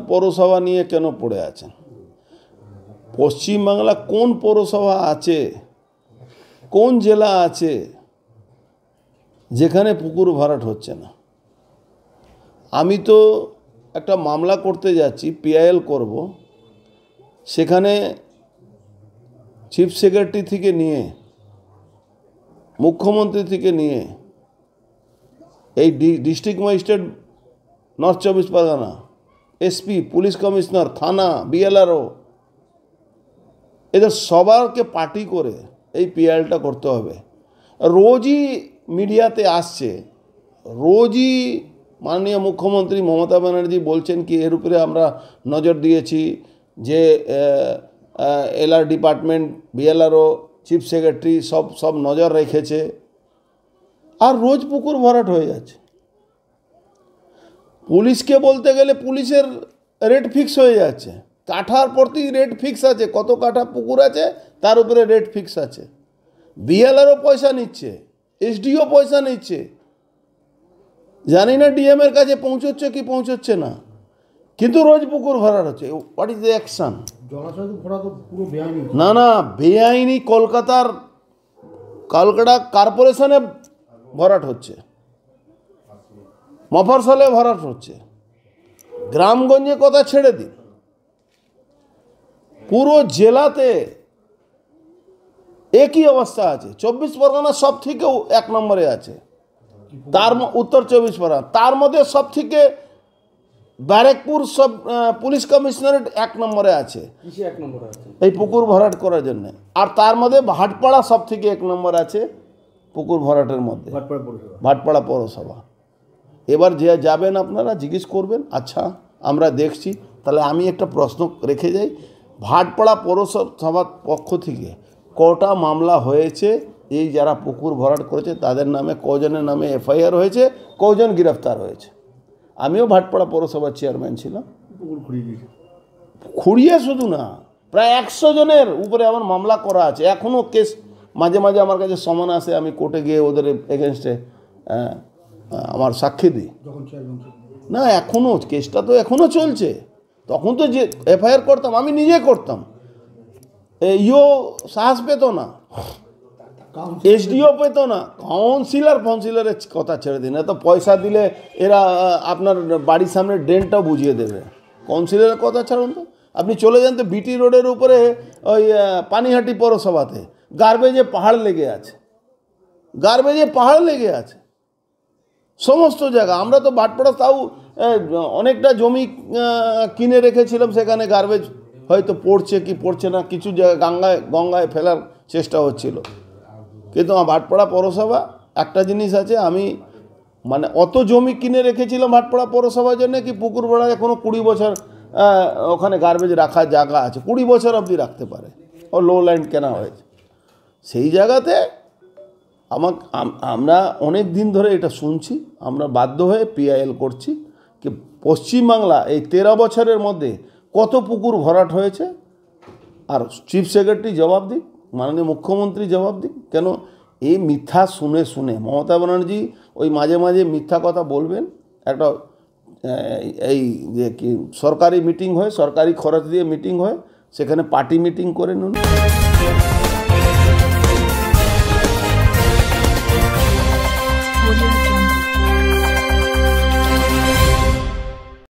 পৌরসভা নিয়ে কেন পড়ে আছেন? পশ্চিমবাংলা কোন পৌরসভা আছে, কোন জেলা আছে যেখানে পুকুর ভরাট হচ্ছে না? আমি তো একটা মামলা করতে যাচ্ছি, পিআইএল করব, সেখানে চিফ সেক্রেটারি থেকে নিয়ে মুখ্যমন্ত্রী থেকে নিয়ে এই ডিস্ট্রিক্ট ম্যাজিস্ট্রেট নর্থ চব্বিশ পরগনা, এসপি, পুলিশ কমিশনার, থানা, বিএলআরও, এদের সবারকে পার্টি করে এই পিআইএলটা করতে হবে। রোজই মিডিয়াতে আসছে, রোজই মাননীয় মুখ্যমন্ত্রী মমতা ব্যানার্জি বলছেন কি এর উপরে আমরা নজর দিয়েছি, যে LR department, BLRO, chief secretary সব নজর রেখেছে, আর রোজ পুকুর ভরাট হয়ে যাচ্ছে। পুলিশকে বলতে গেলে পুলিশের রেট ফিক্স হয়ে যাচ্ছে, কাঠার প্রতি রেট ফিক্স আছে, কত কাঠা পুকুর আছে তার উপরে রেট ফিক্স আছে। বিএলআরও পয়সা নিচ্ছে, এসডিও পয়সা নিচ্ছে, জানি না ডিএমের কাছে পৌঁছচ্ছে কি পৌঁছচ্ছে না, কিন্তু রোজ পুকুর ভরাট হচ্ছে। What is the action? না না, বেআইনি কলকাতা কর্পোরেশনে ভরাট হচ্ছে, মফস্বলে ভরাট হচ্ছে, গ্রামগঞ্জে কথা ছেড়ে দিন, পুরো জেলাতে একই অবস্থা আছে। 24 পরগনা সব থেকে 1 নম্বরে আছে, তার উত্তর 24 পরগনা, তার মধ্যে সব থেকে ব্যারাকপুর সব পুলিশ কমিশনারেট 1 নম্বরে আছে এই পুকুর ভরাট করার জন্য, আর তার মধ্যে ভাটপাড়া সব থেকে 1 নম্বর আছে পুকুর ভরাটের মধ্যে, ভাটপাড়া পৌরসভা। এবার যে যাবেন আপনারা জিজ্ঞেস করবেন, আচ্ছা আমরা দেখছি। তাহলে আমি একটা প্রশ্ন রেখে যাই, ভাটপাড়া পৌরসভার পক্ষ থেকে কটা মামলা হয়েছে? এই যারা পুকুর ভরাট করেছে তাদের নামে কজনের নামে এফআইআর হয়েছে, কজন গ্রেফতার হয়েছে? আমিও ভাটপাড়া পৌরসভার চেয়ারম্যান ছিলাম, খুঁড়িয়ে শুধু না, প্রায় 100 জনের উপরে আমার মামলা করা আছে। এখনও কেস মাঝে মাঝে আমার কাছে সমন আসে, আমি কোর্টে গিয়ে ওদের এগেনস্টে আমার সাক্ষী দিই। না, এখনও কেসটা তো এখনও চলছে। তখন তো যে এফআইআর করতাম, আমি নিজে করতাম, সাহস পেত না, এসডিও পেত না, কাউন্সিলরের কথা ছেড়ে দিন। এত পয়সা দিলে এরা আপনার বাড়ির সামনে ড্রেনটাও বুঝিয়ে দেবে। কাউন্সিলরের কথা ছাড়ুন তো, আপনি চলে যান তো বিটি রোডের উপরে ওই পানিহাটি পৌরসভাতে গার্বেজে পাহাড় লেগে আছে, গার্বেজে পাহাড় লেগে আছে সমস্ত জায়গা। আমরা তো ভাটপাড়া তাও অনেকটা জমি কিনে রেখেছিলাম, সেখানে গার্বেজ হয়তো পড়ছে কি পড়ছে না, কিছু জায়গায় গঙ্গায় ফেলার চেষ্টা হচ্ছিল। কিন্তু আমার ভাটপাড়া পৌরসভা একটা জিনিস আছে, আমি মানে অত জমি কিনে রেখেছিলাম ভাটপাড়া পৌরসভার জন্য কি পুকুর ভরাট এখনও 20 বছর ওখানে গার্বেজ রাখার জায়গা আছে, 20 বছর অবধি রাখতে পারে, ও লো ল্যান্ড কেনা হয়েছে। সেই জায়গাতে আমরা অনেক দিন ধরে এটা শুনছি, আমরা বাধ্য হয়ে পিআইএল করছি কি পশ্চিমবাংলা এই 13 বছরের মধ্যে কত পুকুর ভরাট হয়েছে, আর চিফ সেক্রেটারি জবাব দিক, মাননীয় মুখ্যমন্ত্রী জবাব দিক। কেন এই মিথ্যা শুনে শুনে মমতা ব্যানার্জি ওই মাঝে মাঝে মিথ্যা কথা বলবেন। একটা এই যে কি সরকারি মিটিং হয়, সরকারি খরচ দিয়ে মিটিং হয়, সেখানে পার্টি মিটিং করেন উনি।